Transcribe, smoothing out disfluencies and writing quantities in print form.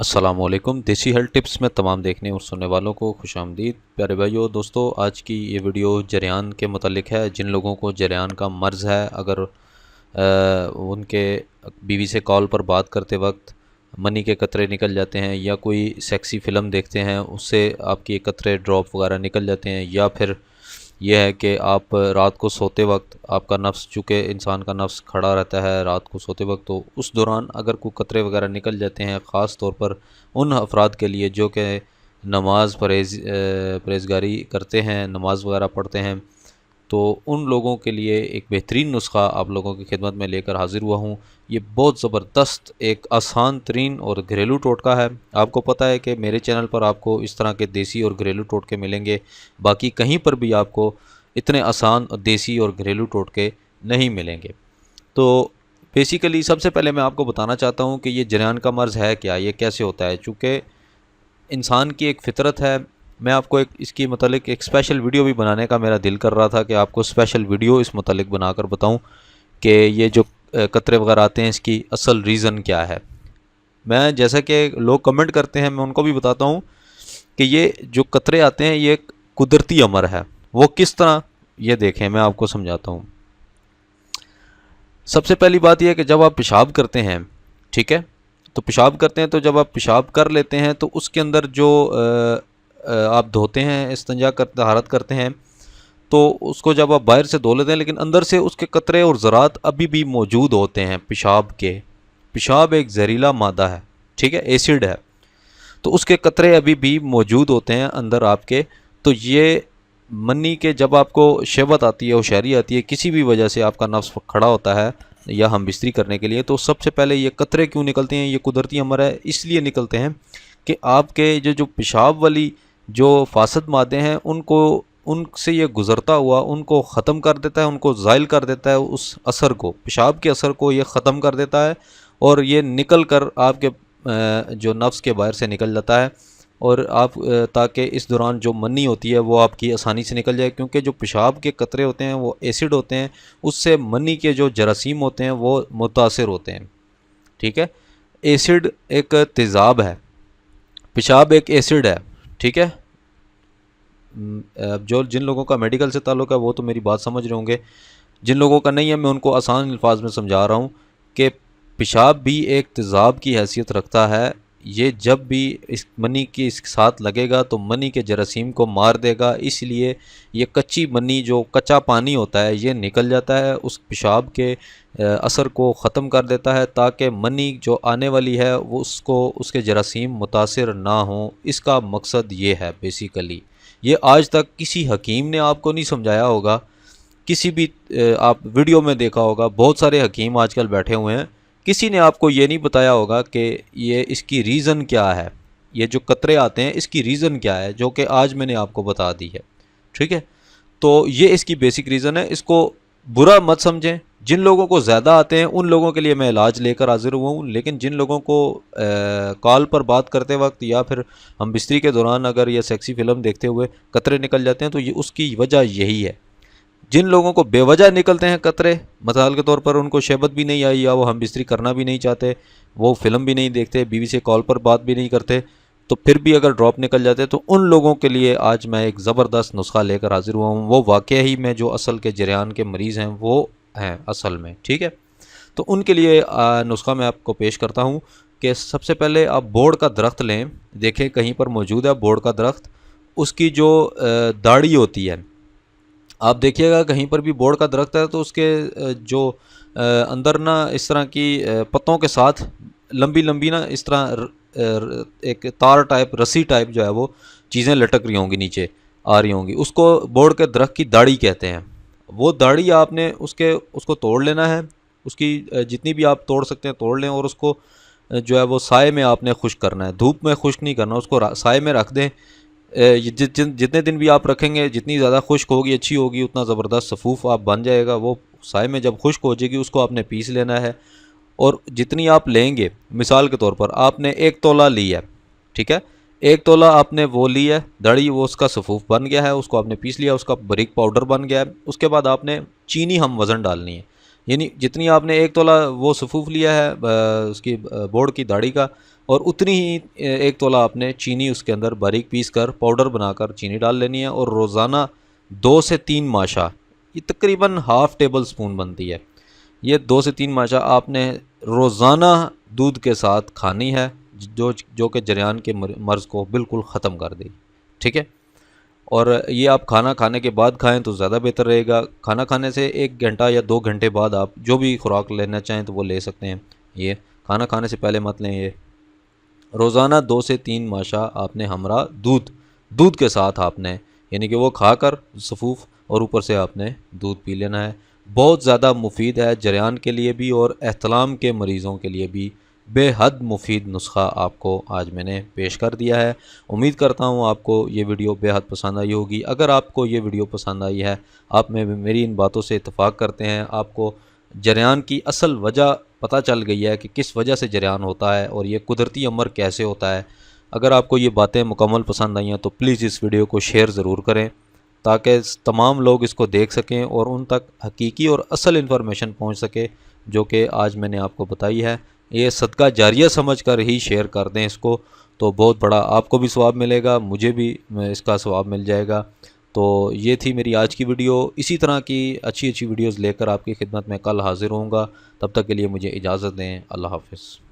अस्सलामुअलैकुम। देसी health tips में तमाम देखने और सुनने वालों को खुशामदीद। प्यारे भाइयों दोस्तों, आज की ये वीडियो जरियान के मतलब है। जिन लोगों को जरियान का मर्ज़ है, अगर उनके बीवी से कॉल पर बात करते वक्त मनी के कतरे निकल जाते हैं, या कोई सेक्सी फ़िल्म देखते हैं उससे आपकी कतरे ड्रॉप वगैरह निकल जाते हैं, या फिर यह है कि आप रात को सोते वक्त आपका नफ्स, चूँकि इंसान का नफ्स खड़ा रहता है रात को सोते वक्त, तो उस दौरान अगर कोई कतरे वगैरह निकल जाते हैं, ख़ास तौर पर उन अफराद के लिए जो कि नमाज परहेज़गारी करते हैं, नमाज वगैरह पढ़ते हैं, तो उन लोगों के लिए एक बेहतरीन नुस्खा आप लोगों की खिदमत में लेकर हाज़िर हुआ हूँ। ये बहुत ज़बरदस्त एक आसान तरीन और घरेलू टोटका है। आपको पता है कि मेरे चैनल पर आपको इस तरह के देसी और घरेलू टोटके मिलेंगे, बाकी कहीं पर भी आपको इतने आसान देसी और घरेलू टोटके नहीं मिलेंगे। तो बेसिकली सबसे पहले मैं आपको बताना चाहता हूँ कि ये जरियान का मर्ज़ है क्या, ये कैसे होता है। चूँकि इंसान की एक फ़ितरत है। मैं आपको एक इसकी मतलब एक स्पेशल वीडियो भी बनाने का मेरा दिल कर रहा था कि आपको स्पेशल वीडियो इस मतलब बनाकर बताऊं कि ये जो कतरे वगैरह आते हैं इसकी असल रीज़न क्या है। मैं जैसा कि लोग कमेंट करते हैं मैं उनको भी बताता हूं कि ये जो कतरे आते हैं ये कुदरती अमर है। वो किस तरह, ये देखें मैं आपको समझाता हूँ। सबसे पहली बात यह है कि जब आप पेशाब करते हैं, ठीक है, तो पेशाब करते हैं, तो जब आप पेशाब कर लेते हैं तो उसके अंदर जो आप धोते हैं, इस्तिंजा कर तहारत करते हैं, तो उसको जब आप बाहर से धो लेते हैं, लेकिन अंदर से उसके कतरे और ज़रात अभी भी मौजूद होते हैं पेशाब के। पेशाब एक जहरीला मादा है, ठीक है, एसिड है, तो उसके कतरे अभी भी मौजूद होते हैं अंदर आपके। तो ये मनी के जब आपको शहवत आती है, होशियारी आती है, किसी भी वजह से आपका नफ्स खड़ा होता है या हम बिस्तरी करने के लिए, तो सबसे पहले ये कतरे क्यों निकलते हैं, ये कुदरती अमर है। इसलिए निकलते हैं कि आपके जो पेशाब वाली जो फासद मादे हैं उनको, उनसे ये गुज़रता हुआ उनको ख़त्म कर देता है, उनको ज़ाइल कर देता है, उस असर को, पेशाब के असर को ये ख़त्म कर देता है, और ये निकल कर आपके जो नफ्स के बाहर से निकल जाता है। और आप ताकि इस दौरान जो मनी होती है वो आपकी आसानी से निकल जाए, क्योंकि जो पेशाब के कतरे होते हैं वो एसिड होते हैं, उससे मनी के जो जरासीम होते हैं वो मुतासिर होते हैं, ठीक है। एसिड एक तेज़ाब है, पेशाब एक एसिड है, ठीक है। अब जो जिन लोगों का मेडिकल से ताल्लुक़ है वो तो मेरी बात समझ रहे होंगे, जिन लोगों का नहीं है मैं उनको आसान अल्फाज में समझा रहा हूँ कि पेशाब भी एक तेज़ाब की हैसियत रखता है। ये जब भी इस मनी के इसके साथ लगेगा तो मनी के जरासीम को मार देगा, इसलिए ये कच्ची मनी, जो कच्चा पानी होता है, ये निकल जाता है, उस पेशाब के असर को ख़त्म कर देता है, ताकि मनी जो आने वाली है वो उसको, उसके जरासीम मुतासिर ना हों। इसका मकसद ये है बेसिकली। ये आज तक किसी हकीम ने आपको नहीं समझाया होगा, किसी भी आप वीडियो में देखा होगा, बहुत सारे हकीम आजकल बैठे हुए हैं, किसी ने आपको ये नहीं बताया होगा कि ये इसकी रीज़न क्या है, ये जो कतरे आते हैं इसकी रीज़न क्या है, जो कि आज मैंने आपको बता दी है, ठीक है। तो ये इसकी बेसिक रीज़न है, इसको बुरा मत समझें। जिन लोगों को ज़्यादा आते हैं उन लोगों के लिए मैं इलाज लेकर हाजिर हुआ हूँ, लेकिन जिन लोगों को कॉल पर बात करते वक्त या फिर हम बिस्तरी के दौरान अगर ये सेक्सी फ़िल्म देखते हुए कतरे निकल जाते हैं, तो ये उसकी वजह यही है। जिन लोगों को बेवजह निकलते हैं कतरे, मिसाल के तौर पर उनको शहबत भी नहीं आई, या वो हम बिस्तरी करना भी नहीं चाहते, वो फ़िल्म भी नहीं देखते, बीवी से कॉल पर बात भी नहीं करते, तो फिर भी अगर ड्रॉप निकल जाते हैं, तो उन लोगों के लिए आज मैं एक ज़बरदस्त नुस्खा लेकर हाजिर हुआ हूँ। वो वाकई ही में जो असल के जरियान के मरीज़ हैं वो हैं असल में, ठीक है। तो उनके लिए नुस्खा मैं आपको पेश करता हूँ कि सबसे पहले आप बोड़ का दरख्त लें, देखें कहीं पर मौजूद है बोड़ का दरख्त, उसकी जो दाढ़ी होती है, आप देखिएगा कहीं पर भी बोड़ का दरख्त है तो उसके जो अंदर ना इस तरह की पत्तों के साथ लंबी लंबी ना इस तरह एक तार टाइप, रस्सी टाइप जो है वो चीज़ें लटक रही होंगी, नीचे आ रही होंगी, उसको बोड़ के दरख्त की दाढ़ी कहते हैं। वो दाढ़ी आपने उसको तोड़ लेना है, उसकी जितनी भी आप तोड़ सकते हैं तोड़ लें, और उसको जो है वो साए में आपने खुश्क करना है, धूप में खुश्क नहीं करना, उसको साए में रख दें। जितने दिन भी आप रखेंगे, जितनी ज़्यादा खुश्क होगी अच्छी होगी, उतना ज़बरदस्त सफ़ूफ़ आप बन जाएगा। वो साए में जब खुश्क हो जाएगी उसको आपने पीस लेना है, और जितनी आप लेंगे, मिसाल के तौर पर आपने 1 तोला लिया है, ठीक है, 1 तोला आपने वो लिया है दड़ी, वो उसका सफ़ूफ़ बन गया है, उसको आपने पीस लिया, उसका बारीक पाउडर बन गया है। उसके बाद आपने चीनी हम वज़न डालनी है, यानी जितनी आपने 1 तोला वो सफ़ूफ़ लिया है उसकी बोर्ड की दाढ़ी का, और उतनी ही 1 तोला आपने चीनी उसके अंदर बारीक पीस कर पाउडर बनाकर चीनी डाल लेनी है। और रोज़ाना 2 से 3 माशा, ये तकरीबन हाफ़ टेबल स्पून बनती है, ये 2 से 3 माशा आपने रोज़ाना दूध के साथ खानी है, जो कि जरियान के मर्ज़ को बिल्कुल ख़त्म कर देगी। ठीक है, और ये आप खाना खाने के बाद खाएं तो ज़्यादा बेहतर रहेगा। खाना खाने से 1 घंटा या 2 घंटे बाद आप जो भी खुराक लेना चाहें तो वो ले सकते हैं। ये खाना खाने से पहले मत लें। ये रोज़ाना 2 से 3 माशा आपने हमरा दूध के साथ आपने, यानी कि वो खाकर सफ़ूफ़ और ऊपर से आपने दूध पी लेना है। बहुत ज़्यादा मुफीद है जरियान के लिए भी और एहतलाम के मरीज़ों के लिए भी। बेहद मुफीद नुस्खा आपको आज मैंने पेश कर दिया है। उम्मीद करता हूँ आपको ये वीडियो बेहद पसंद आई होगी। अगर आपको ये वीडियो पसंद आई है, आप में मेरी इन बातों से इत्तेफाक करते हैं, आपको जरियान की असल वजह पता चल गई है कि किस वजह से जरियान होता है और ये कुदरती अमर कैसे होता है। अगर आपको ये बातें मुकम्मल पसंद आई हैं तो प्लीज़ इस वीडियो को शेयर ज़रूर करें, ताकि तमाम लोग इसको देख सकें और उन तक हकीकी और असल इन्फॉर्मेशन पहुंच सके जो कि आज मैंने आपको बताई है। ये सदका जारिया समझकर ही शेयर कर दें इसको, तो बहुत बड़ा आपको भी सवाब मिलेगा, मुझे भी इसका सवाब मिल जाएगा। तो ये थी मेरी आज की वीडियो। इसी तरह की अच्छी वीडियोज़ लेकर आपकी खिदमत में कल हाज़िर होऊंगा। तब तक के लिए मुझे इजाज़त दें। अल्लाह हाफ़िज़।